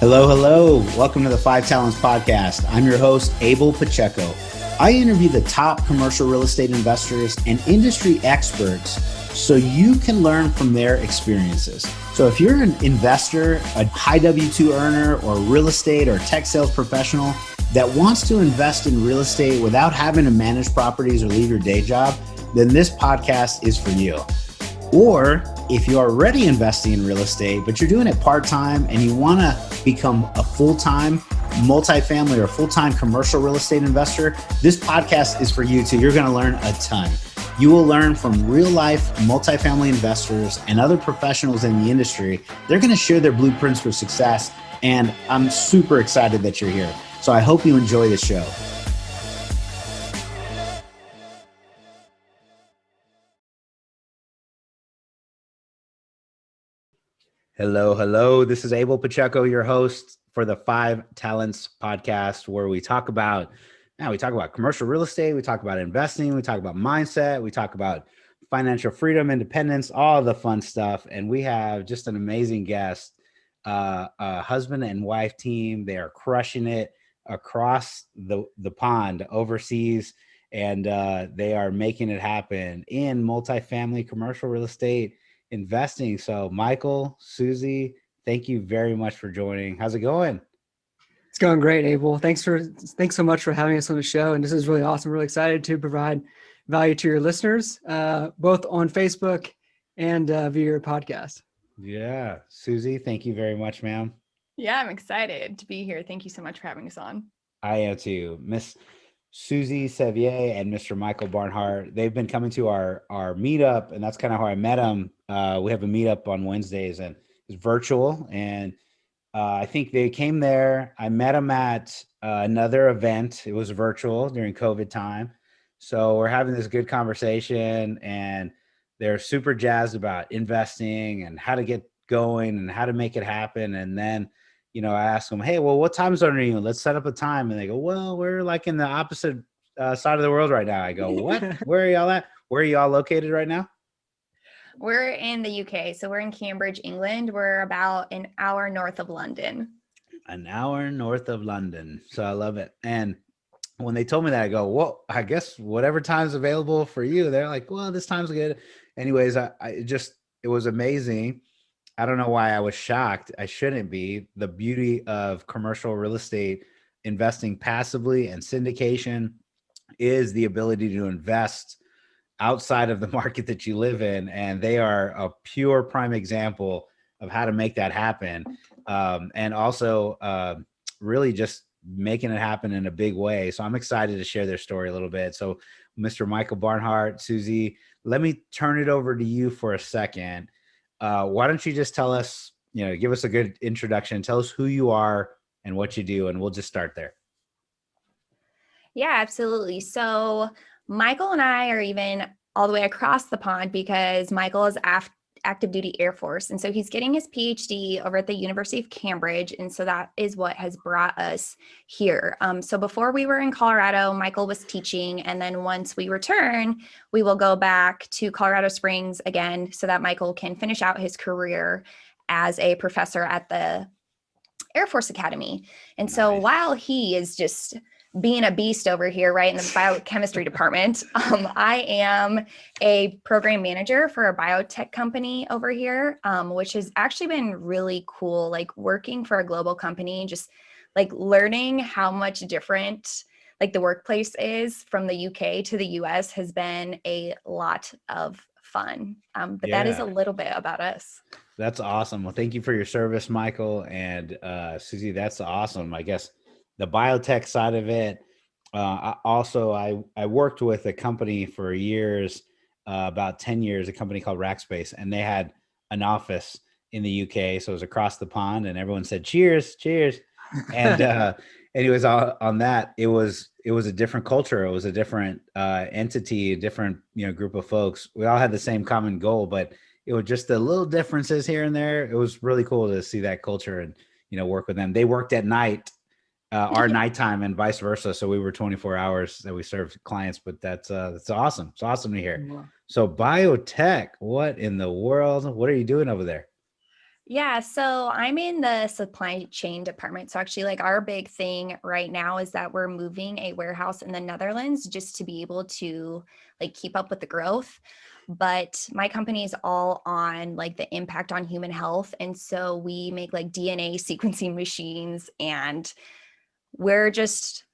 Hello, hello. Welcome to the 5Talents podcast. I'm your host, Abel Pacheco. I interview the top commercial real estate investors and industry experts so you can learn from their experiences. So if you're an investor, a high W-2 earner, or real estate or tech sales professional that wants to invest in real estate without having to manage properties or leave your day job, then this podcast is for you. Or if you're already investing in real estate, but you're doing it part-time and you want to become a full-time multifamily or full-time commercial real estate investor, this podcast is for you too. You're going to learn a ton. You will learn from real-life multifamily investors and other professionals in the industry. They're going to share their blueprints for success, and I'm super excited that you're here. So I hope you enjoy the show. Hello, hello. This is Abel Pacheco, your host for the 5Talents podcast, where we talk about commercial real estate, we talk about investing, we talk about mindset, we talk about financial freedom, independence, all the fun stuff. And we have just an amazing guest, a husband and wife team. They are crushing it across the pond overseas, and they are making it happen in multifamily commercial real estate investing. So Michael, Suzy, thank you very much for joining. How's it going? It's going great, Abel. Thanks so much for having us on the show. And this is really awesome. Really excited to provide value to your listeners, both on Facebook and via your podcast. Yeah. Suzy, thank you very much, ma'am. Yeah, I'm excited to be here. Thank you so much for having us on. I am too. Miss Suzy Sevier and Mr. Michael Barnhart, they've been coming to our meetup, and that's kind of how I met them. We have a meetup on Wednesdays, and it's virtual. And I think they came there. I met them at another event. It was virtual during COVID time. So we're having this good conversation, and they're super jazzed about investing and how to get going and how to make it happen. And then I asked them, hey, well, what time zone are you in? Let's set up a time. And they go, well, we're like in the opposite side of the world right now. I go, what? Where are y'all at? Where are y'all located right now? We're in the UK. So we're in Cambridge, England. We're about an hour north of London. An hour north of London. So I love it. And when they told me that, I go, well, I guess whatever time's available for you. They're like, well, this time's good. Anyways, it was amazing. I don't know why I was shocked. I shouldn't be. The beauty of commercial real estate investing passively and syndication is the ability to invest outside of the market that you live in. And they are a pure prime example of how to make that happen. And also really just making it happen in a big way. So I'm excited to share their story a little bit. So Mr. Michael Barnhart, Suzy, let me turn it over to you for a second. Why don't you just tell us, give us a good introduction, tell us who you are and what you do, and we'll just start there. Yeah, absolutely. So Michael and I are even all the way across the pond because Michael is active duty Air Force. And so he's getting his PhD over at the University of Cambridge. And so that is what has brought us here. So before we were in Colorado, Michael was teaching. And then once we return, we will go back to Colorado Springs again so that Michael can finish out his career as a professor at the Air Force Academy. And so while he is just being a beast over here, right, in the biochemistry department, I am a program manager for a biotech company over here, which has actually been really cool, like working for a global company, just like learning how much different like the workplace is from the UK to the US has been a lot of fun. But that is a little bit about us. That's awesome. Well, thank you for your service, Michael. And Suzy, that's awesome. I guess the biotech side of it. I worked with a company for years, about 10 years, a company called Rackspace, and they had an office in the UK. So it was across the pond, and everyone said, cheers, cheers. And anyways, on that, it was a different culture. It was a different entity, a different, group of folks. We all had the same common goal, but it was just the little differences here and there. It was really cool to see that culture and, work with them. They worked at night, our nighttime, and vice versa. So we were 24 hours that we served clients, but that's awesome. It's awesome to hear. Wow. So biotech, what in the world? What are you doing over there? Yeah, so I'm in the supply chain department. So actually, like our big thing right now is that we're moving a warehouse in the Netherlands just to be able to like keep up with the growth. But my company is all on like the impact on human health. And so we make like DNA sequencing machines, and we're just,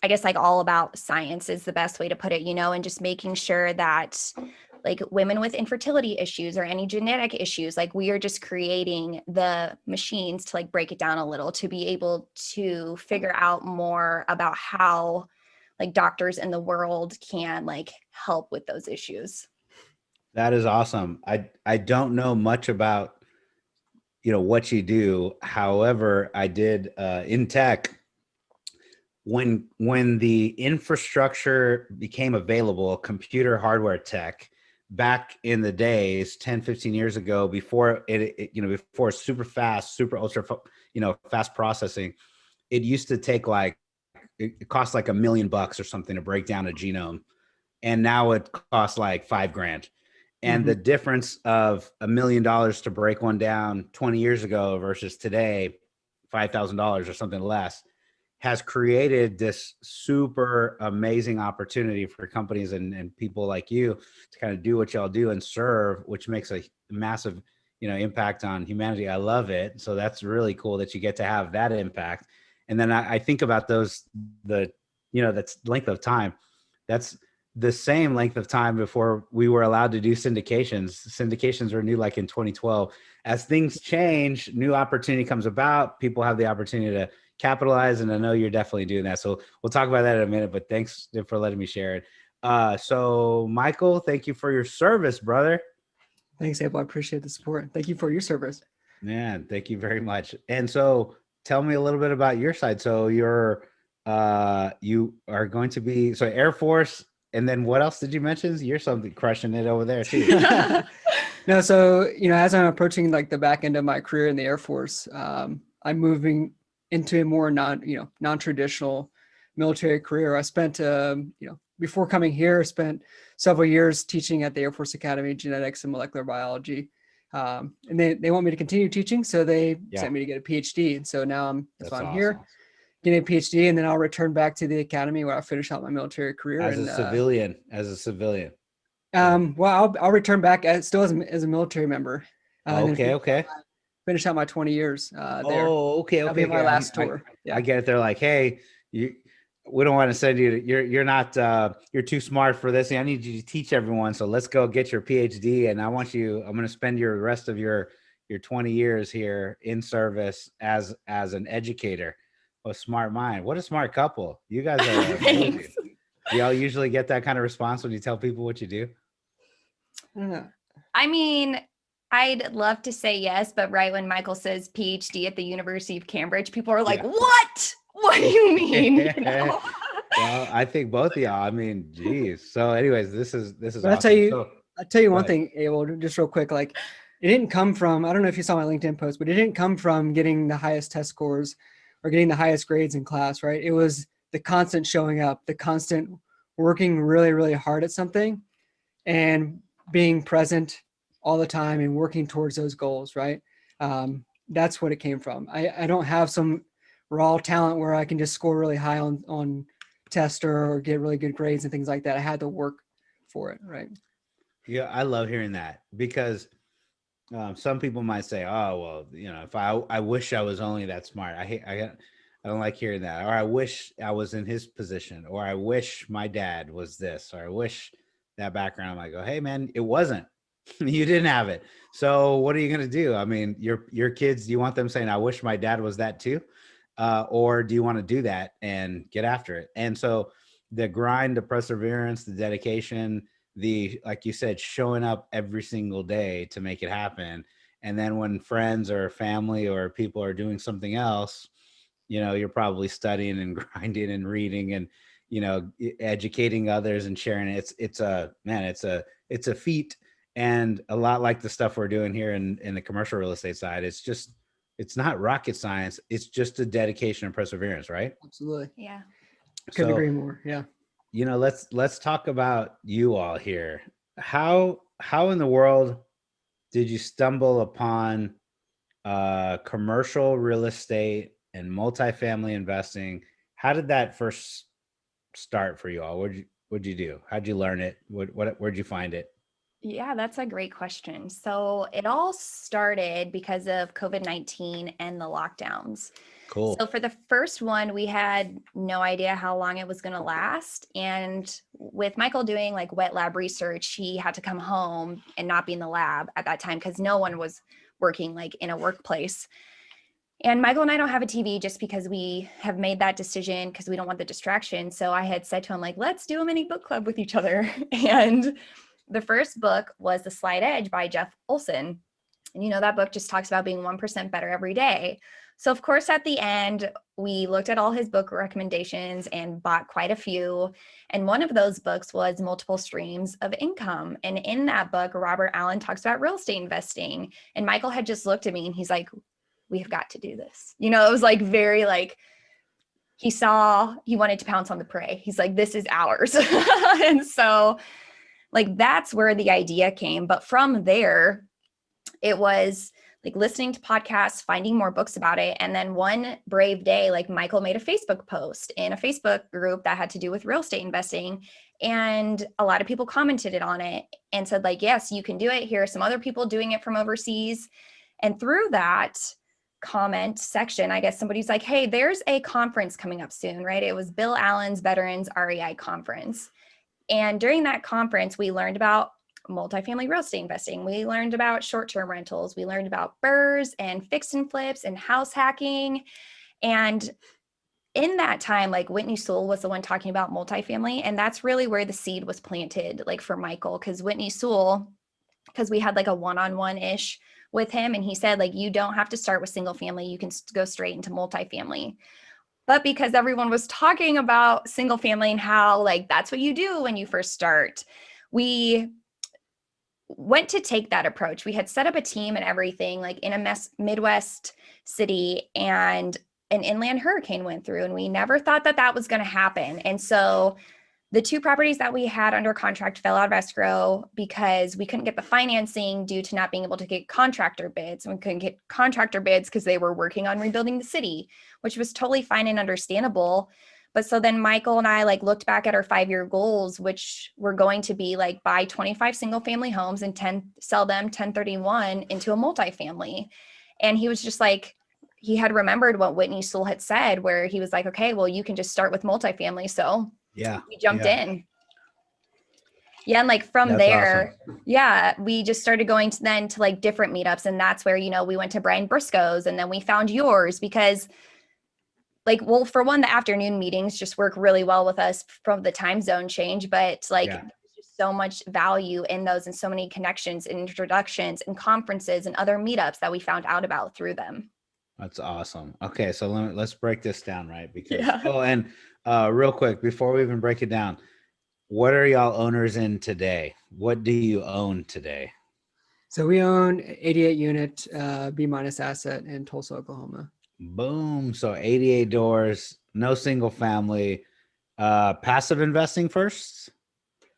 I guess, like all about science is the best way to put it, and just making sure that like women with infertility issues or any genetic issues, like we are just creating the machines to like break it down a little to be able to figure out more about how like doctors in the world can like help with those issues. That is awesome. I don't know much about, what you do. However, I did in tech when the infrastructure became available, computer hardware tech back in the days, 10, 15 years ago, before before super fast, super ultra, fast processing, it used to take it cost like $1 million or something to break down a genome. And now it costs like $5,000. And the difference of $1 million to break one down 20 years ago versus today, $5,000 or something less, has created this super amazing opportunity for companies and people like you to kind of do what y'all do and serve, which makes a massive, impact on humanity. I love it. So that's really cool that you get to have that impact. And then I think about that's length of time. That's the same length of time before we were allowed to do syndications. Syndications were new like in 2012. As things change, new opportunity comes about. People have the opportunity to capitalize, and I know you're definitely doing that. So we'll talk about that in a minute, but thanks for letting me share it. So Michael, thank you for your service, brother. Thanks, Abel. I appreciate the support. Thank you for your service. Man, thank you very much. And so tell me a little bit about your side. So you are going to be, so Air Force, and then what else did you mention? You're something crushing it over there too. No, so as I'm approaching like the back end of my career in the Air Force, I'm moving into a more non-traditional military career. I spent before coming here, spent several years teaching at the Air Force Academy, genetics and molecular biology. And they want me to continue teaching, so they sent me to get a PhD. And so now that's why I'm awesome. here, getting a PhD, and then I'll return back to the academy where I'll finish out my military career. As a civilian. Well, I'll return back as a military member. Okay. Finish out my 20 years there. Oh, okay. That'll be my last tour. I get it. They're like, hey, we don't want to send you. You're not. You're too smart for this. I need you to teach everyone. So let's go get your PhD. And I'm going to spend your rest of your 20 years here in service as an educator. A smart mind. What a smart couple. You guys are amazing. Do y'all usually get that kind of response when you tell people what you do? I don't know. I mean, I'd love to say yes, but right when Michael says PhD at the University of Cambridge, people are like, what? What do you mean? Well, I think both of y'all, I mean, geez. So anyways, this is awesome. I'll tell you one thing, Abel, just real quick. Like, it didn't come from, I don't know if you saw my LinkedIn post, but it didn't come from getting the highest test scores or getting the highest grades in class, right? It was the constant showing up, the constant working really, really hard at something and being present all the time and working towards those goals, right? That's what it came from. I don't have some raw talent where I can just score really high on tester or get really good grades and things like that. I had to work for it, right? Yeah, I love hearing that because some people might say, "Oh, well, if I wish I was only that smart." I don't like hearing that. Or I wish I was in his position, or I wish my dad was this, or I wish that background. I go, "Hey, man, it wasn't. You didn't have it. So what are you going to do? I mean, your kids, do you want them saying, I wish my dad was that too? Or do you want to do that and get after it?" And so the grind, the perseverance, the dedication, like you said, showing up every single day to make it happen. And then when friends or family or people are doing something else, you're probably studying and grinding and reading and, educating others and sharing it. It's a feat. And a lot like the stuff we're doing here in the commercial real estate side, it's not rocket science. It's just a dedication and perseverance, right? Absolutely. Yeah. Couldn't agree more. Yeah. Let's talk about you all here. How in the world did you stumble upon commercial real estate and multifamily investing. How did that first start for you all? What'd you do? How'd you learn it? Where'd you find it? Yeah, that's a great question. So it all started because of COVID-19 and the lockdowns. Cool. So for the first one, we had no idea how long it was going to last. And with Michael doing like wet lab research, he had to come home and not be in the lab at that time because no one was working like in a workplace. And Michael and I don't have a TV just because we have made that decision because we don't want the distraction. So I had said to him, like, let's do a mini book club with each other. And the first book was The Slight Edge by Jeff Olson. And that book just talks about being 1% better every day. So of course, at the end, we looked at all his book recommendations and bought quite a few. And one of those books was Multiple Streams of Income. And in that book, Robert Allen talks about real estate investing. And Michael had just looked at me and he's like, we've got to do this. It was like very like, he wanted to pounce on the prey. He's like, this is ours. And so like, that's where the idea came. But from there, it was like listening to podcasts, finding more books about it. And then one brave day, like Michael made a Facebook post in a Facebook group that had to do with real estate investing. And a lot of people commented on it and said like, yes, you can do it. Here are some other people doing it from overseas. And through that comment section, I guess somebody's like, hey, there's a conference coming up soon, right? It was Bill Allen's Veterans REI Conference. And during that conference, we learned about multifamily real estate investing. We learned about short-term rentals. We learned about BRRRRs and fix and flips and house hacking. And in that time, like Whitney Sewell was the one talking about multifamily. And that's really where the seed was planted, like for Michael, because Whitney Sewell, because we had like a one-on-one-ish with him. And he said, like, you don't have to start with single family. You can go straight into multifamily. But because everyone was talking about single family and how like that's what you do when you first start, we went to take that approach. We had set up a team and everything like in a Midwest city, and an inland hurricane went through, and we never thought that that was going to happen. And so the two properties that we had under contract fell out of escrow because we couldn't get the financing due to not being able to get contractor bids. And we couldn't get contractor bids because they were working on rebuilding the city, which was totally fine and understandable. But so then Michael and I like looked back at our 5-year goals, which were going to be like buy 25 single family homes and sell them 1031 into a multifamily. And he was just like, he had remembered what Whitney Sewell had said, where he was like, okay, well, you can just start with multifamily. So yeah, we jumped in. Yeah. And like from That's there, awesome. yeah, we just started going to like different meetups. And that's where, we went to Brian Briscoe's, and then we found yours because like, well, for one, the afternoon meetings just work really well with us from the time zone change, but like there's just so much value in those and so many connections and introductions and conferences and other meetups that we found out about through them. That's awesome. Okay, so let's break this down, right? Because Yeah. and real quick before we even break it down, what are y'all owners in today? What do you own today? So we own 88 unit B- asset in Tulsa, Oklahoma. Boom. So 88 doors, no single family. Passive investing first?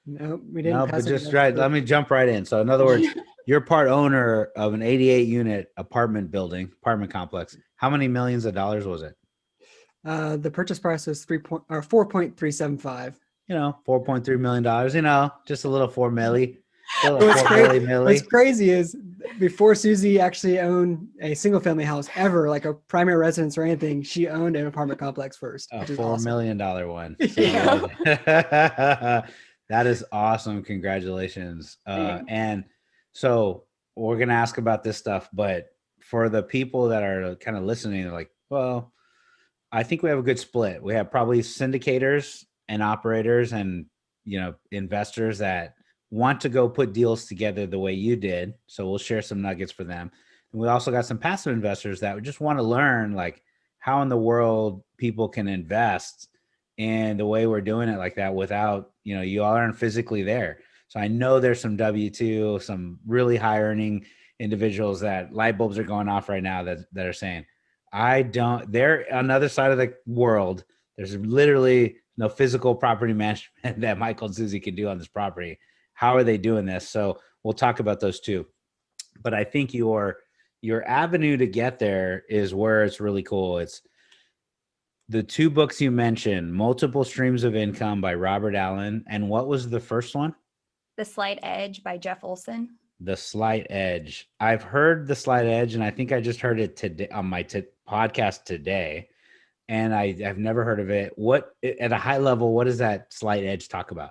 No, we didn't. No, pass but it just down. right. Let me jump right in. So in other words, you're part owner of an 88 unit apartment complex. How many millions of dollars was it? The purchase price was 4.375. $4.3 million, just a little 4 milli. What's crazy is before Suzy actually owned a single family house ever, like a primary residence or anything, she owned an apartment complex first. A which is $4 awesome. million one. So Yeah. that is awesome. Congratulations. And so we're going to ask about this stuff, but for the people that are kind of listening, they're like, well, I think we have a good split. We have probably syndicators and operators and, investors that want to go put deals together the way you did. So we'll share some nuggets for them. And we also got some passive investors that just want to learn like how in the world people can invest in the way we're doing it like that without, you all aren't physically there. So I know there's some W2, some really high earning individuals that light bulbs are going off right now that are saying, they're on the other side of the world. There's literally no physical property management that Michael and Suzy can do on this property. How are they doing this? So we'll talk about those too. But I think your your avenue to get there is where it's really cool. It's the two books you mentioned, Multiple Streams of Income by Robert Allen. And what was the first one? The Slight Edge by Jeff Olson. The Slight Edge. I've heard The Slight Edge, and I think I just heard it today on my podcast today. And I've never heard of it. What, at a high level, what does that Slight Edge talk about?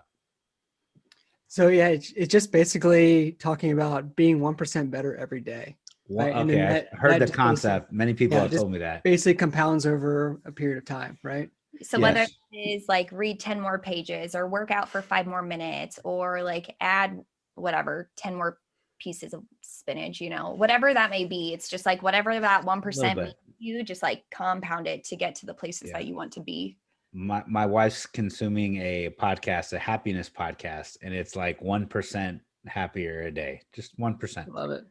So yeah, it's just basically talking about being 1% better every day. Well, Right? And okay, then I've heard the just concept. Many people have just told me that. basically compounds over a period of time, right? So whether Yes. it is like read 10 more pages or work out for 5 more minutes or like add whatever 10 more pieces of spinach, whatever that may be, it's just like whatever that 1% bit. means to you, just like compound it to get to the places Yeah. that you want to be. My wife's consuming a podcast, a happiness podcast, and it's like 1% happier a day, just 1%. Love it.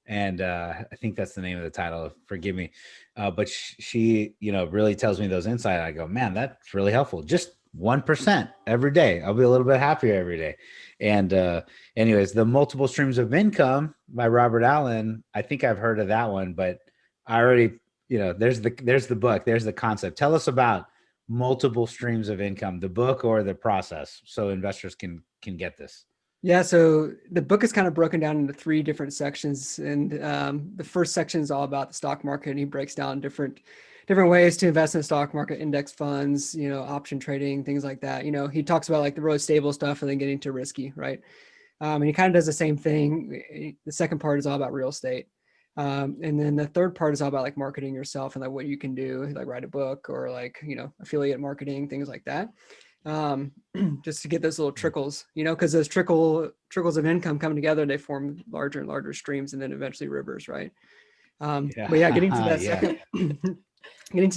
And I think that's the name of the title. Forgive me, but she, really tells me those insights. I go, man, that's really helpful. Just 1% every day. I'll be a little bit happier every day. And anyways, the Multiple Streams of Income by Robert Allen. I think I've heard of that one, but I already, there's the book, there's the concept. Tell us about Multiple Streams of Income, the book or the process, so investors can get this. Yeah, so the book is kind of broken down into 3 different sections, and the first section is all about the stock market. And he breaks down different ways to invest in the stock market, index funds, option trading, things like that. He talks about like the really stable stuff and then getting to risky, right? And he kind of does the same thing. The second part is all about real estate. And then the third part is all about like marketing yourself and like what you can do, like write a book or like, affiliate marketing, things like that. Just to get those little trickles, because those trickles of income come together, they form larger and larger streams and then eventually rivers, right? But yeah, getting to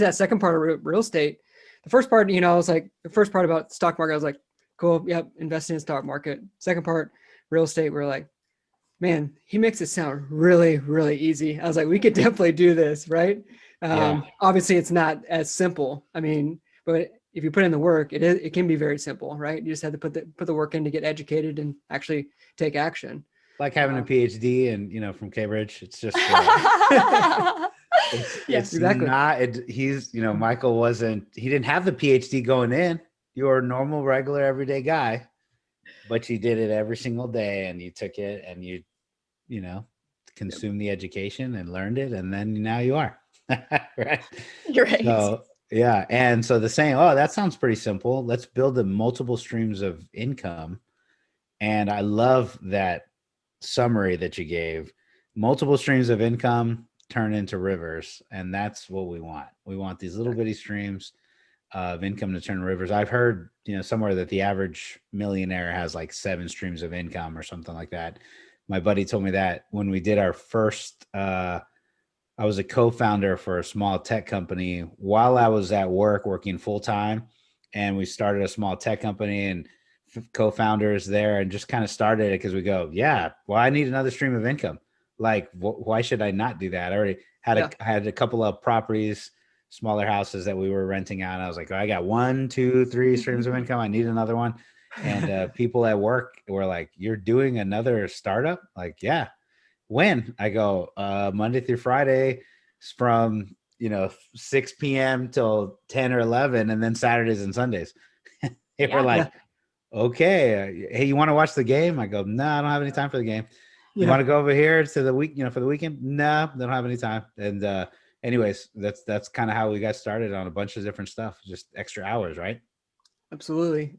that second part of real estate, the first part, I was like, the first part about stock market, I was like, cool, yep, invest in the stock market. Second part, real estate, we're like, man, he makes it sound really, really easy. I was like, we could definitely do this, right? Obviously it's not as simple. I mean, but if you put in the work, it can be very simple, right? You just have to put the work in to get educated and actually take action. Like having a PhD and, from Cambridge, it's just, it's exactly. Michael he didn't have the PhD going in. You're a normal, regular, everyday guy, but you did it every single day and you took it and you consumed the education and learned it. And then now you are, right? You're right. So, yeah. And so the saying, oh, that sounds pretty simple. Let's build the multiple streams of income. And I love that summary that you gave. Multiple streams of income turn into rivers. And that's what we want. We want these little bitty streams of income to turn rivers. I've heard, somewhere that the average millionaire has like 7 streams of income or something like that. My buddy told me that when we did our first, I was a co-founder for a small tech company while I was at work working full time. And we started a small tech company and co-founders there and just kind of started it because we go, yeah, well, I need another stream of income. Like, why should I not do that? I already had a couple of properties, smaller houses that we were renting out. And I was like, oh, I got 1, 2, 3 streams of income. I need another one. And people at work were like, you're doing another startup? Like, yeah. When? I go, Monday through Friday from, 6 p.m. till 10 or 11, and then Saturdays and Sundays. They were like, okay, hey, you want to watch the game? I go, no, I don't have any time for the game. You want to go over here to the week, for the weekend? No, don't have any time. And anyways, that's kind of how we got started on a bunch of different stuff, just extra hours, right? Absolutely.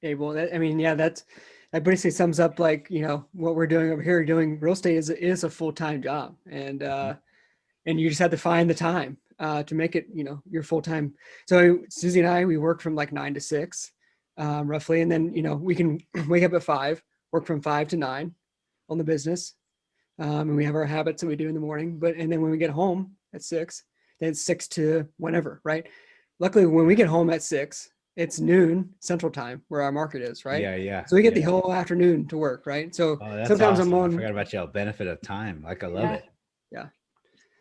Abel. That basically sums up like, what we're doing over here. Doing real estate is a full-time job, and you just have to find the time to make it, your full-time. So Suzy and I, we work from like 9 to 6, roughly. And then, we can wake up at 5, work from 5 to 9 on the business. And we have our habits that we do in the morning, and then when we get home at 6, then it's 6 to whenever, right? Luckily, when we get home at 6, it's noon Central Time where our market is, right? Yeah. So we get the whole afternoon to work, right? So sometimes awesome. I forgot about y'all benefit of time. Like, I love it. Yeah.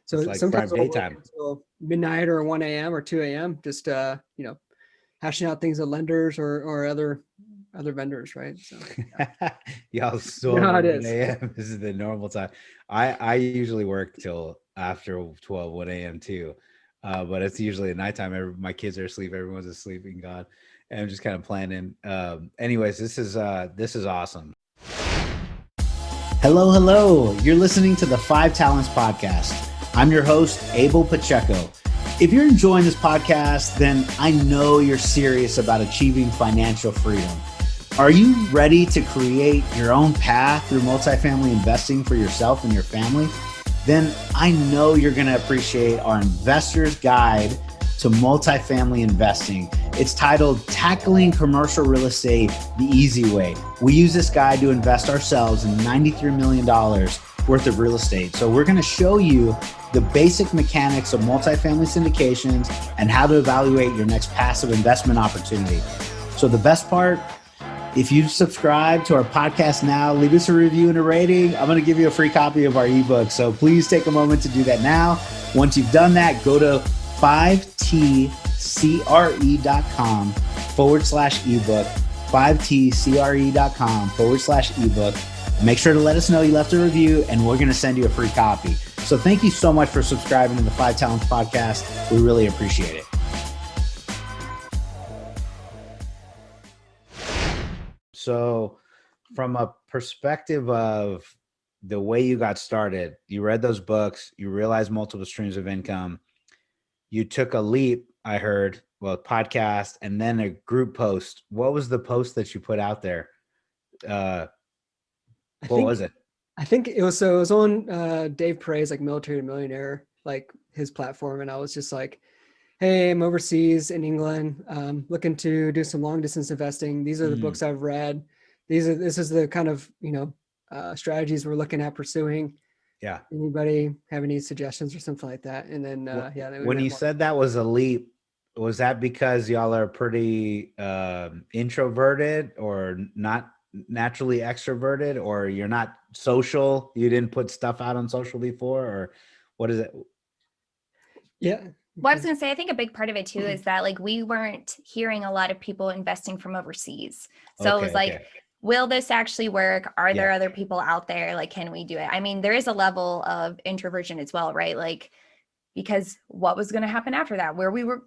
So like sometimes prime daytime until midnight or 1 a.m. or 2 a.m. just hashing out things with lenders or other other vendors, right? So y'all still you know how it 1 is. a.m. This is the normal time. I usually work till after 12, 1 a.m. too. But it's usually at nighttime. My kids are asleep, everyone's asleep, and God. And I'm just kind of planning. Anyways, this is awesome. Hello. You're listening to the 5Talents podcast. I'm your host, Abel Pacheco. If you're enjoying this podcast, then I know you're serious about achieving financial freedom. Are you ready to create your own path through multifamily investing for yourself and your family? Then I know you're going to appreciate our Investor's Guide to Multifamily Investing. It's titled Tackling Commercial Real Estate the Easy Way. We use this guide to invest ourselves in $93 million worth of real estate. So we're going to show you the basic mechanics of multifamily syndications and how to evaluate your next passive investment opportunity. So the best part, if you subscribe to our podcast now, leave us a review and a rating. I'm going to give you a free copy of our ebook. So please take a moment to do that now. Once you've done that, go to 5tcre.com/ebook, 5tcre.com/ebook. Make sure to let us know you left a review and we're going to send you a free copy. So thank you so much for subscribing to the 5Talents podcast. We really appreciate it. So from a perspective of the way you got started, you read those books, you realized multiple streams of income, you took a leap, I heard, podcast, and then a group post. What was the post that you put out there? What was it? I think it was on Dave Prey's like Military to Millionaire, like his platform. And I was just like, hey, I'm overseas in England, looking to do some long distance investing. These are the books I've read. This is the kind of, strategies we're looking at pursuing. Yeah. Anybody have any suggestions or something like that? And then, when you said that was a leap, was that because y'all are pretty introverted or not naturally extroverted, or you're not social? You didn't put stuff out on social before, or what is it? Yeah. Well, I was going to say, I think a big part of it too is that like we weren't hearing a lot of people investing from overseas. So it was like, will this actually work? Are there other people out there? Like, can we do it? I mean, there is a level of introversion as well, right? Like, because what was going to happen after that? Where we were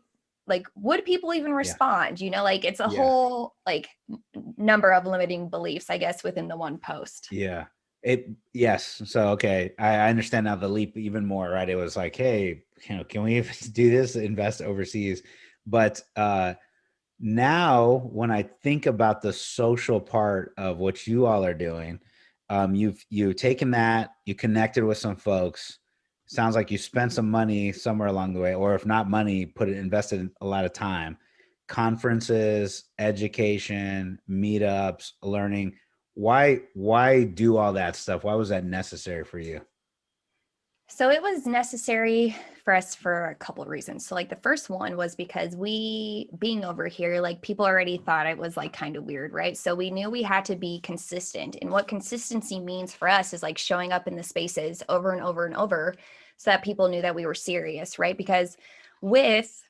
like, would people even respond? Like it's a whole like number of limiting beliefs, I guess, within the one post. Yeah. Yes. So, okay. I understand now the leap even more, right? It was like, hey, can we do this, invest overseas? But now when I think about the social part of what you all are doing, you've taken that, you connected with some folks. Sounds like you spent some money somewhere along the way, or if not money, invested a lot of time, conferences, education, meetups, learning. Why do all that stuff? Why was that necessary for you? So it was necessary for us for a couple of reasons. So like the first one was because we being over here, like people already thought it was like kind of weird, right? So we knew we had to be consistent. And what consistency means for us is like showing up in the spaces over and over and over so that people knew that we were serious, right? Because with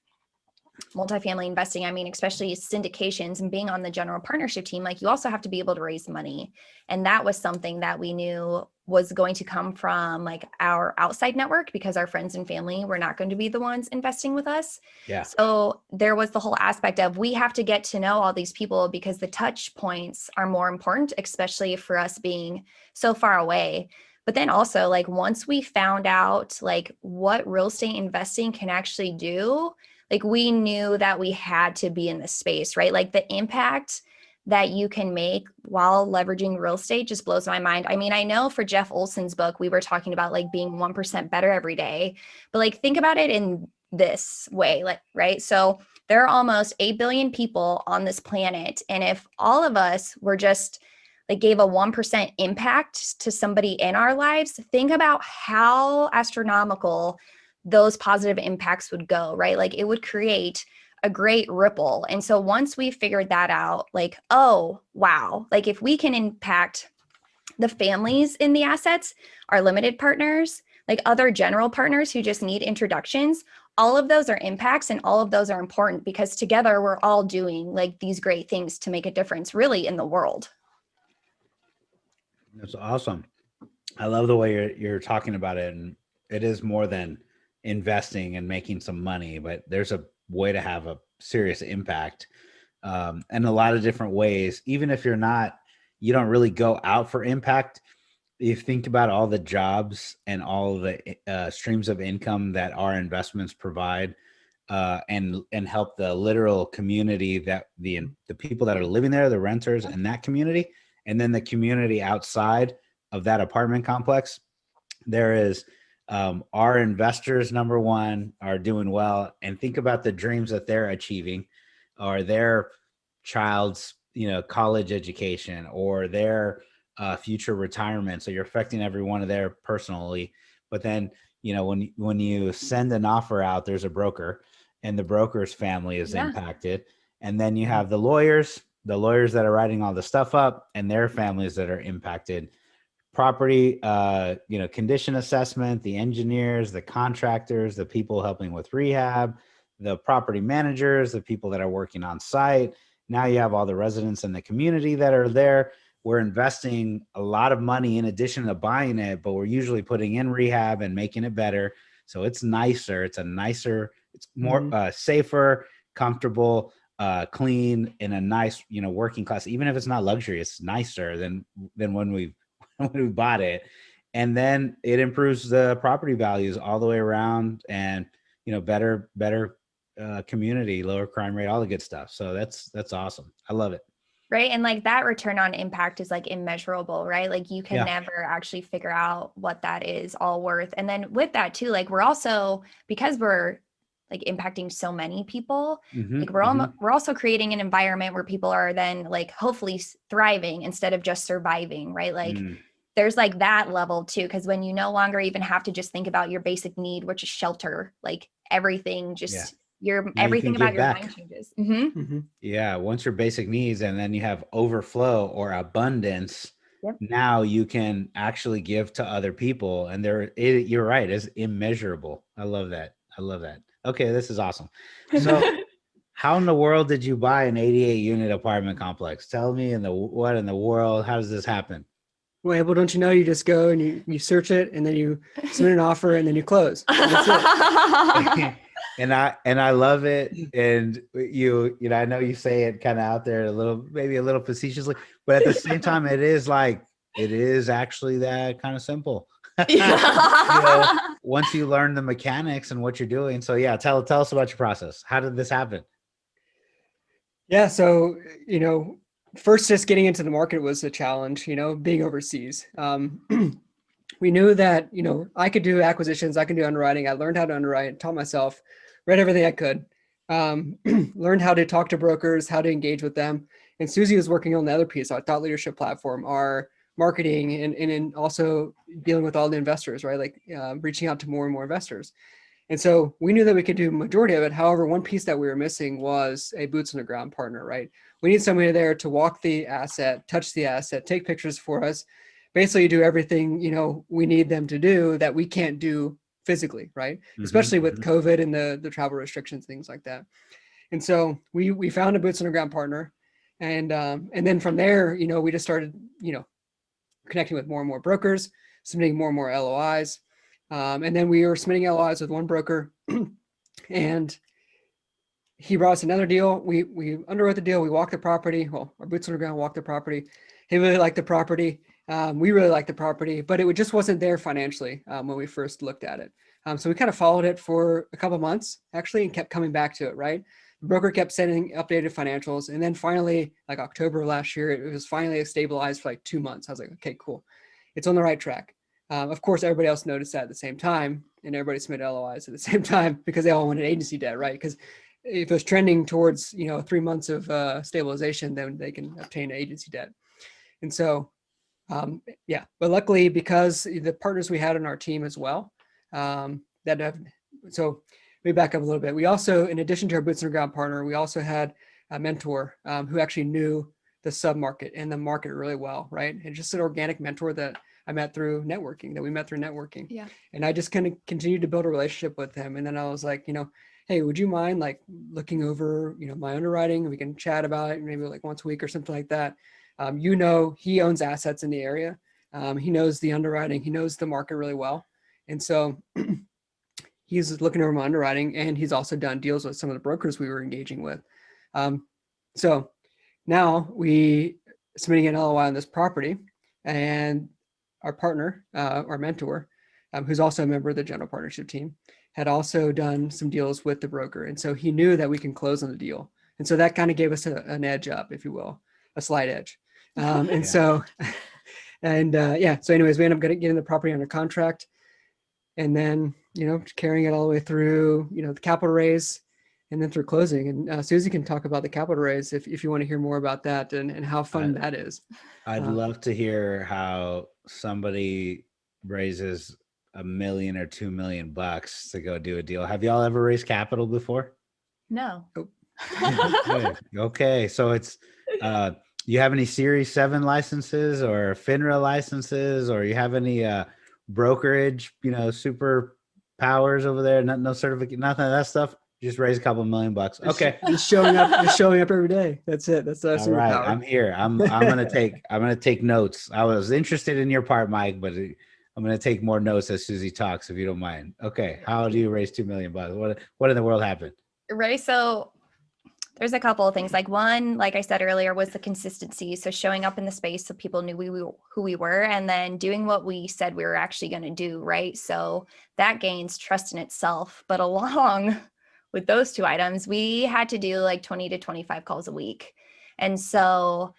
multifamily investing, I mean, especially syndications and being on the general partnership team, like you also have to be able to raise money. And that was something that we knew was going to come from like our outside network, because our friends and family were not going to be the ones investing with us. Yeah. So there was the whole aspect of we have to get to know all these people because the touch points are more important, especially for us being so far away. But then also like once we found out like what real estate investing can actually do, like we knew that we had to be in this space, right? Like the impact that you can make while leveraging real estate just blows my mind. I mean, I know for Jeff Olson's book, we were talking about like being 1% better every day, but like think about it in this way, like, right? So there are almost 8 billion people on this planet. And if all of us were just like gave a 1% impact to somebody in our lives, think about how astronomical those positive impacts would go, right? Like it would create a great ripple. And so once we figured that out, like, oh, wow, like if we can impact the families in the assets, our limited partners, like other general partners who just need introductions, all of those are impacts, and all of those are important because together we're all doing like these great things to make a difference really in the world. That's awesome. I love the way you're talking about it, and it is more than investing and making some money, but there's a way to have a serious impact, in a lot of different ways. Even if you don't really go out for impact. You think about all the jobs and all the streams of income that our investments provide, and help the literal community, that the people that are living there, the renters in that community, and then the community outside of that apartment complex. There is, our investors, number one, are doing well, and think about the dreams that they're achieving, or their child's college education, or their future retirement. So you're affecting every one of their personally. But then when you send an offer out, there's a broker, and the broker's family is impacted, and then you have the lawyers that are writing all the stuff up, and their families that are impacted. Property, condition assessment, the engineers, the contractors, the people helping with rehab, the property managers, the people that are working on site. Now you have all the residents in the community that are there. We're investing a lot of money in addition to buying it, but we're usually putting in rehab and making it better. So it's nicer. It's more safer, comfortable, clean, in a nice, working class. Even if it's not luxury, it's nicer than when we bought it. And then it improves the property values all the way around, and better community, lower crime rate, all the good stuff. So that's awesome. I love it. Right. And like that return on impact is like immeasurable, right? Like you can never actually figure out what that is all worth. And then with that too, like we're also, because we're like impacting so many people, like we're also creating an environment where people are then like hopefully thriving instead of just surviving, right? Like there's like that level too, because when you no longer even have to just think about your basic need, which is shelter, like everything just everything about your mind changes. Yeah, once your basic needs, and then you have overflow or abundance. Now you can actually give to other people, and you're right, it's immeasurable. I love that. Okay, this is awesome. So how in the world did you buy an 88 unit apartment complex? Tell me what in the world, how does this happen? Well, don't you know, you just go and you search it, and then you submit an offer, and then you close. That's it. And I love it. And I know you say it kind of out there maybe a little facetiously, but at the same time, it is actually that kind of simple. Once you learn the mechanics and what you're doing. So yeah, tell us about your process. How did this happen? Yeah. So, first, just getting into the market was a challenge, being overseas. We knew that, I could do acquisitions, I can do underwriting. I learned how to underwrite, taught myself, read everything I could, learned how to talk to brokers, how to engage with them. And Suzy was working on the other piece, our thought leadership platform, our marketing, and also dealing with all the investors, right? Like reaching out to more and more investors. And so we knew that we could do majority of it. However, one piece that we were missing was a boots on the ground partner, right? We need somebody there to walk the asset, touch the asset, take pictures for us, basically do everything, we need them to do that we can't do physically, right? Especially with COVID and the travel restrictions, things like that. And so we found a boots on the ground partner. And then from there, we just started, connecting with more and more brokers, submitting more and more LOIs. And then we were submitting LOIs with one broker, and he brought us another deal. We underwrote the deal. We walked the property. Well, our boots on the ground walked the property. He really liked the property. We really liked the property, but it just wasn't there financially when we first looked at it. So we kind of followed it for a couple of months, actually, and kept coming back to it, right? The broker kept sending updated financials. And then finally, like October of last year, it was finally stabilized for like 2 months. I was like, okay, cool. It's on the right track. Of course, everybody else noticed that at the same time, and everybody submitted LOIs at the same time because they all wanted agency debt, right? Because if it was trending towards 3 months of stabilization, then they can obtain agency debt. And so, but luckily, because the partners we had on our team as well, so let me back up a little bit. We also, in addition to our boots on the ground partner, we also had a mentor who actually knew the sub market and the market really well, right? And just an organic mentor that I met through networking, that we met through networking. Yeah. And I just kind of continued to build a relationship with him. And then I was like, hey, would you mind like looking over, my underwriting? We can chat about it maybe like once a week or something like that. He owns assets in the area. He knows the underwriting, he knows the market really well. And so he's looking over my underwriting, and he's also done deals with some of the brokers we were engaging with. So now we submitting an LOI on this property, and our partner, our mentor, who's also a member of the general partnership team, had also done some deals with the broker. And so he knew that we can close on the deal. And so that kind of gave us an edge up, if you will, a slight edge. So anyways, we ended up getting the property under contract, and then, carrying it all the way through, the capital raise, and then through closing. And Suzy can talk about the capital raise if you want to hear more about that and how fun that is. I'd love to hear how somebody raises $1 million or $2 million to go do a deal. Have y'all ever raised capital before? No. Okay. So it's, you have any Series 7 licenses or FINRA licenses, or you have any brokerage, super powers over there? No certificate, nothing of that stuff. Just raise a couple $1 million. Okay. Just showing up every day. That's it. That's the All right. I'm here. I'm gonna take notes. I was interested in your part, Mike, but I'm gonna take more notes as Suzy talks, if you don't mind. Okay. How do you raise $2 million? What in the world happened? Right. So there's a couple of things. Like one, like I said earlier, was the consistency. So showing up in the space so people knew who we were, and then doing what we said we were actually going to do. Right. So that gains trust in itself. But along with those two items, we had to do like 20 to 25 calls a week. And so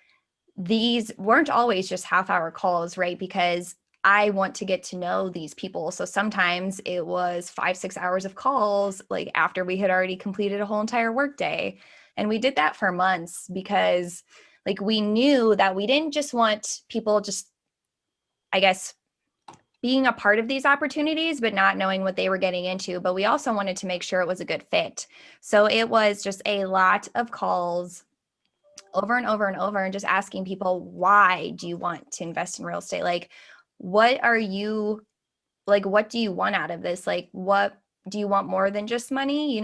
these weren't always just half-hour calls, right? Because I want to get to know these people. So sometimes it was 5-6 hours of calls, like after we had already completed a whole entire workday. And we did that for months because like we knew that we didn't just want people just, I guess, being a part of these opportunities, but not knowing what they were getting into. But we also wanted to make sure it was a good fit. So it was just a lot of calls over and over and over, and just asking people, why do you want to invest in real estate? Like, what do you want out of this? Like, what do you want more than just money?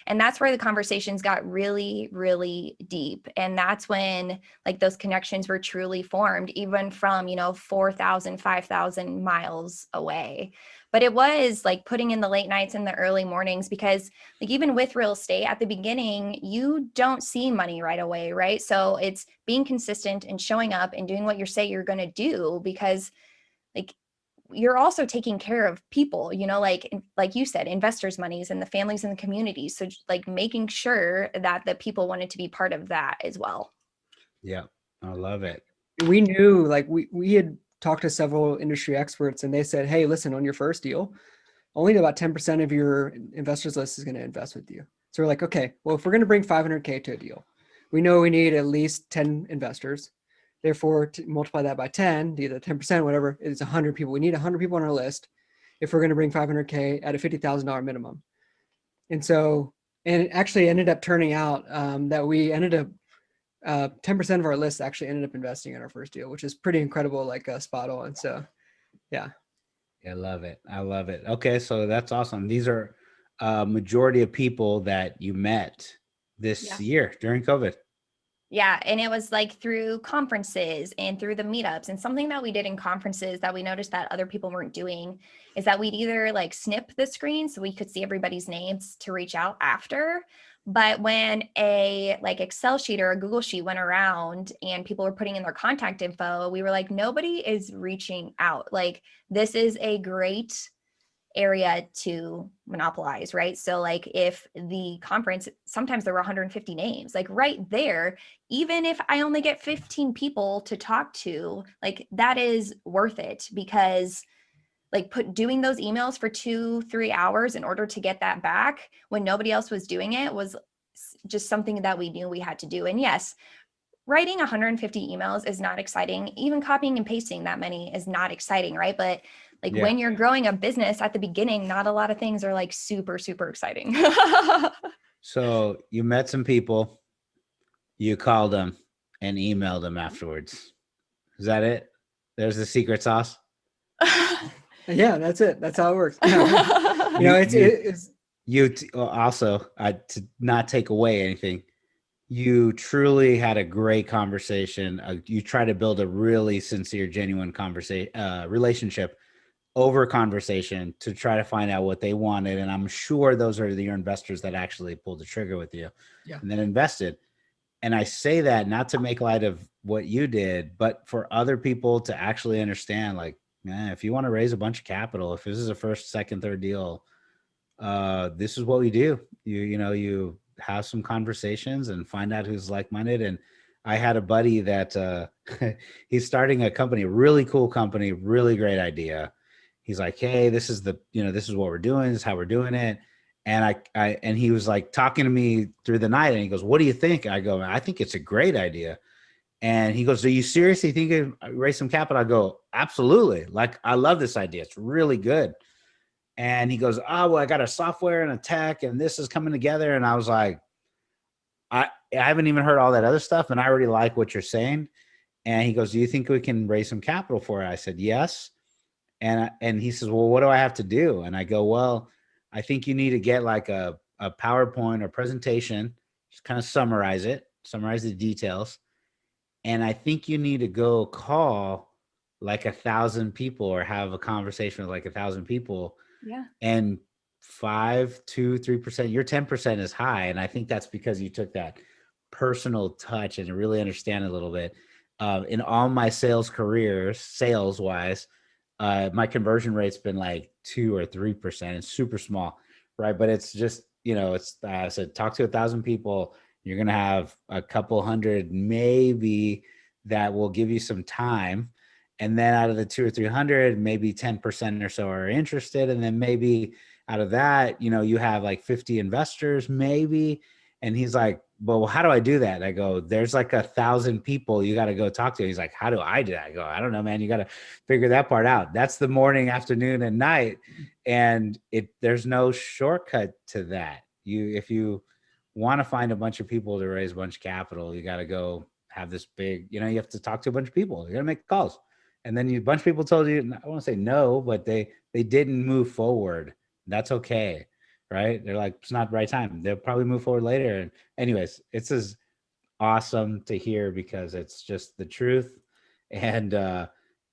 And that's where the conversations got really, really deep. And that's when like those connections were truly formed, even from, 4,000, 5,000 miles away. But it was like putting in the late nights and the early mornings, because like even with real estate at the beginning, you don't see money right away, right? So it's being consistent and showing up and doing what you say you're going to do, because like you're also taking care of people, like you said, investors' monies and the families in the community. So like making sure that the people wanted to be part of that as well. Yeah, I love it. We knew, like we had talked to several industry experts, and they said, hey, listen, on your first deal, only about 10% of your investors list is going to invest with you. So we're like, okay, well, if we're going to bring 500K to a deal, we know we need at least 10 investors. Therefore, to multiply that by 10, either 10%, whatever, it's 100 people. We need 100 people on our list if we're going to bring 500K at a $50,000 minimum. And so, and it actually ended up turning out that we ended up 10% of our list actually ended up investing in our first deal, which is pretty incredible, like spot on. So, yeah. I love it. I love it. Okay, so that's awesome. These are majority of people that you met this year during COVID. Yeah. And it was like through conferences and through the meetups. And something that we did in conferences that we noticed that other people weren't doing is that we'd either like snip the screen so we could see everybody's names to reach out after. But when a like Excel sheet or a Google sheet went around and people were putting in their contact info, we were like, nobody is reaching out. Like, this is a great area to monopolize, right? So like if the conference, sometimes there were 150 names, like right there, even if I only get 15 people to talk to, like that is worth it, because like doing those emails for 2-3 hours in order to get that back when nobody else was doing it was just something that we knew we had to do. And yes, writing 150 emails is not exciting. Even copying and pasting that many is not exciting, right? But like when you're growing a business at the beginning, not a lot of things are like super, super exciting. So you met some people, you called them and emailed them afterwards. Is that it? There's the secret sauce? Yeah, that's it. That's how it works. It's Also, to not take away anything, you truly had a great conversation. You try to build a really sincere, genuine relationship over conversation to try to find out what they wanted. And I'm sure those are your investors that actually pulled the trigger with you and then invested. And I say that not to make light of what you did, but for other people to actually understand, like, man, if you want to raise a bunch of capital, if this is a first, second, third deal, this is what we do. You have some conversations and find out who's like-minded. And I had a buddy that he's starting a company, a really cool company, really great idea. He's like, hey, this is what we're doing. This is how we're doing it. And and he was like talking to me through the night, and he goes, what do you think? I go, I think it's a great idea. And he goes, do you seriously think you raise some capital? I go, absolutely. Like, I love this idea. It's really good. And he goes, oh, well, I got a software and a tech, and this is coming together. And I was like, I haven't even heard all that other stuff, and I already like what you're saying. And he goes, do you think we can raise some capital for it? I said, yes. And he says, well, what do I have to do? And I go, well, I think you need to get like a PowerPoint or presentation, just kind of summarize the details. And I think you need to go call like 1,000 people or have a conversation with like 1,000 people. Yeah. And 5, 2, 3%, your 10% is high. And I think that's because you took that personal touch and really understand a little bit. In all my sales careers, sales wise, my conversion rate's been like 2 or 3%. It's super small, right? But it's just, it's I said, talk to 1,000 people. You're going to have a couple hundred maybe that will give you some time. And then out of the 200 or 300, maybe 10% or so are interested. And then maybe out of that, you have like 50 investors, maybe. And he's like, well, how do I do that? I go, there's like 1,000 people you got to go talk to. He's like, how do I do that? I go, I don't know, man. You got to figure that part out. That's the morning, afternoon, and night. And there's no shortcut to that. If you want to find a bunch of people to raise a bunch of capital, you got to go have this big, you have to talk to a bunch of people. You got to make calls. And then a bunch of people told you, I want to say no, but they didn't move forward. That's okay. Right. They're like, it's not the right time. They'll probably move forward later. And anyways, it's as awesome to hear because it's just the truth. And,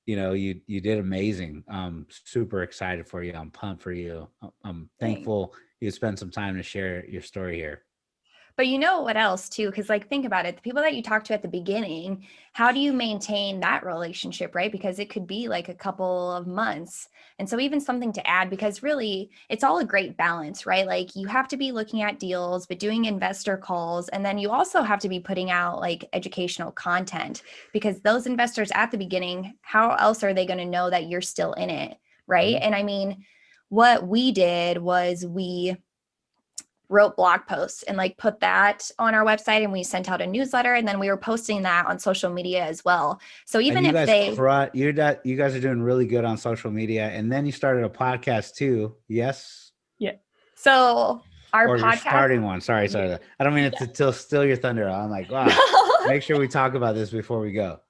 you did amazing. I'm super excited for you. I'm pumped for you. I'm thankful you spent some time to share your story here. But you know what else too? Because like, think about it, the people that you talked to at the beginning, how do you maintain that relationship, right? Because it could be like a couple of months. And so even something to add, because really it's all a great balance, right? Like you have to be looking at deals, but doing investor calls. And then you also have to be putting out like educational content because those investors at the beginning, how else are they going to know that you're still in it, right? Mm-hmm. And I mean, what we did was we wrote blog posts and like put that on our website, and we sent out a newsletter, and then we were posting that on social media as well. So even if you guys are doing really good on social media, and then you started a podcast too. Yes. Yeah. So our podcast, you're starting one. Sorry. I don't mean to steal your thunder. I'm like, wow. Make sure we talk about this before we go.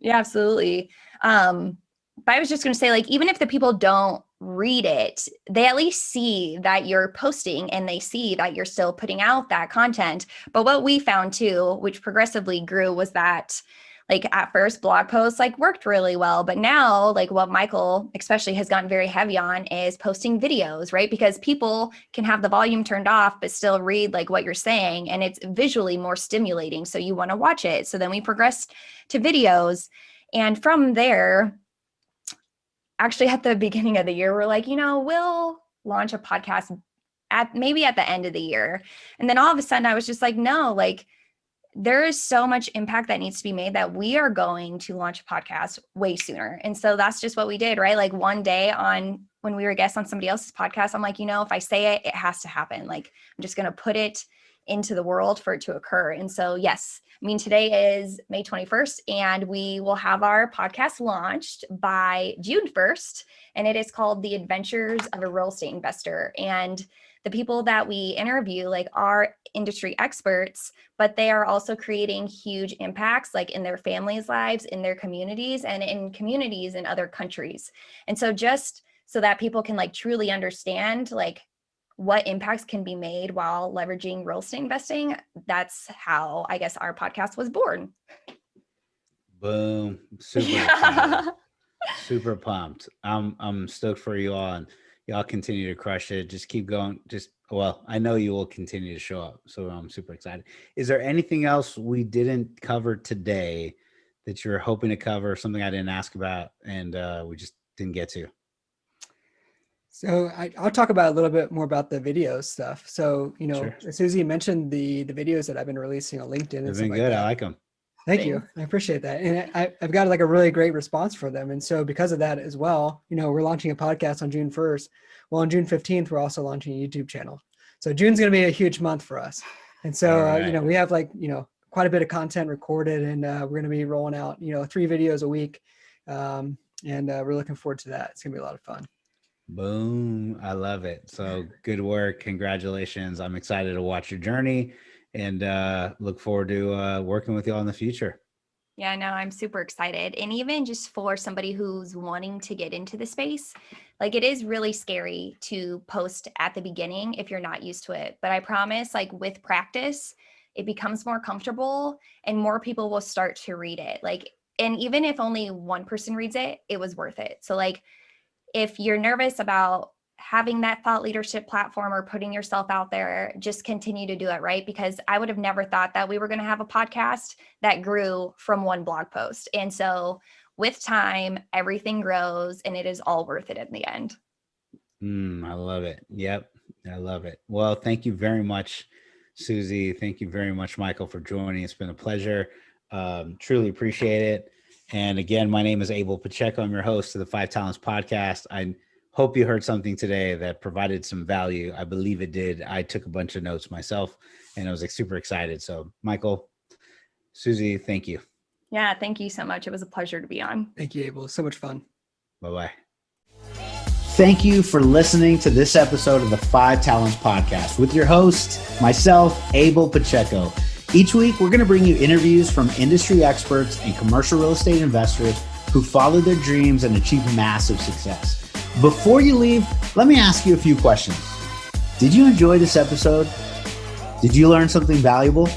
Yeah, absolutely. But I was just going to say, like, even if the people don't read it, they at least see that you're posting and they see that you're still putting out that content. But what we found too, which progressively grew, was that like at first blog posts like worked really well, but now like what Michael especially has gotten very heavy on is posting videos, right? Because people can have the volume turned off but still read like what you're saying, and it's visually more stimulating, so you want to watch it. So then we progressed to videos, and from there, actually at the beginning of the year, we're like, we'll launch a podcast maybe at the end of the year. And then all of a sudden I was just like, no, like there is so much impact that needs to be made that we are going to launch a podcast way sooner. And so that's just what we did, right? Like one day when we were guests on somebody else's podcast, I'm like, if I say it, it has to happen. Like I'm just going to put it into the world for it to occur. And so, yes, I mean, today is May 21st, and we will have our podcast launched by June 1st, and it is called The Adventures of a Real Estate Investor. And the people that we interview like are industry experts, but they are also creating huge impacts like in their families' lives, in their communities, and in communities in other countries. And so just so that people can like truly understand like what impacts can be made while leveraging real estate investing, that's how I guess our podcast was born. Boom. Super excited. Super pumped. I'm stoked for you all, and y'all continue to crush it. Just keep going. I know you will continue to show up. So I'm super excited. Is there anything else we didn't cover today that you're hoping to cover, something I didn't ask about and we just didn't get to? So I'll talk about a little bit more about the video stuff. So, Sure. Suzy mentioned the videos that I've been releasing on LinkedIn. They've been good. I like them. Thank you. I appreciate that. And I've got like a really great response for them. And so because of that as well, we're launching a podcast on June 1st. Well, on June 15th, we're also launching a YouTube channel. So June's going to be a huge month for us. And so, right. We have quite a bit of content recorded, and we're going to be rolling out, 3 videos a week. And we're looking forward to that. It's going to be a lot of fun. Boom. I love it. So good work. Congratulations. I'm excited to watch your journey and look forward to working with you all in the future. Yeah, no, I'm super excited. And even just for somebody who's wanting to get into the space, like it is really scary to post at the beginning if you're not used to it. But I promise, like with practice, it becomes more comfortable and more people will start to read it. And even if only one person reads it, it was worth it. So if you're nervous about having that thought leadership platform or putting yourself out there, just continue to do it, right? Because I would have never thought that we were going to have a podcast that grew from one blog post. And so with time, everything grows and it is all worth it in the end. I love it. Yep. I love it. Well, thank you very much, Suzy. Thank you very much, Michael, for joining. It's been a pleasure. Truly appreciate it. And again, my name is Abel Pacheco. I'm your host of the 5Talents podcast. I hope you heard something today that provided some value. I believe it did. I took a bunch of notes myself and I was super excited. So Michael, Suzy, thank you. Yeah, thank you so much. It was a pleasure to be on. Thank you, Abel. So much fun. Bye-bye. Thank you for listening to this episode of the 5Talents podcast with your host, myself, Abel Pacheco. Each week, we're going to bring you interviews from industry experts and commercial real estate investors who follow their dreams and achieve massive success. Before you leave, let me ask you a few questions. Did you enjoy this episode? Did you learn something valuable?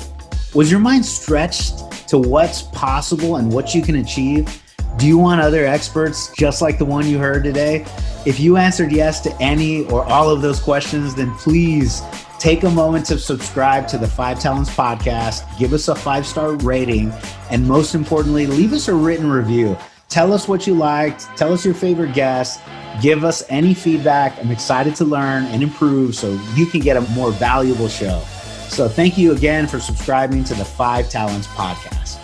Was your mind stretched to what's possible and what you can achieve? Do you want other experts just like the one you heard today? If you answered yes to any or all of those questions, then please take a moment to subscribe to the 5Talents podcast, give us a 5-star rating, and most importantly, leave us a written review. Tell us what you liked, tell us your favorite guest, give us any feedback. I'm excited to learn and improve so you can get a more valuable show. So thank you again for subscribing to the 5Talents podcast.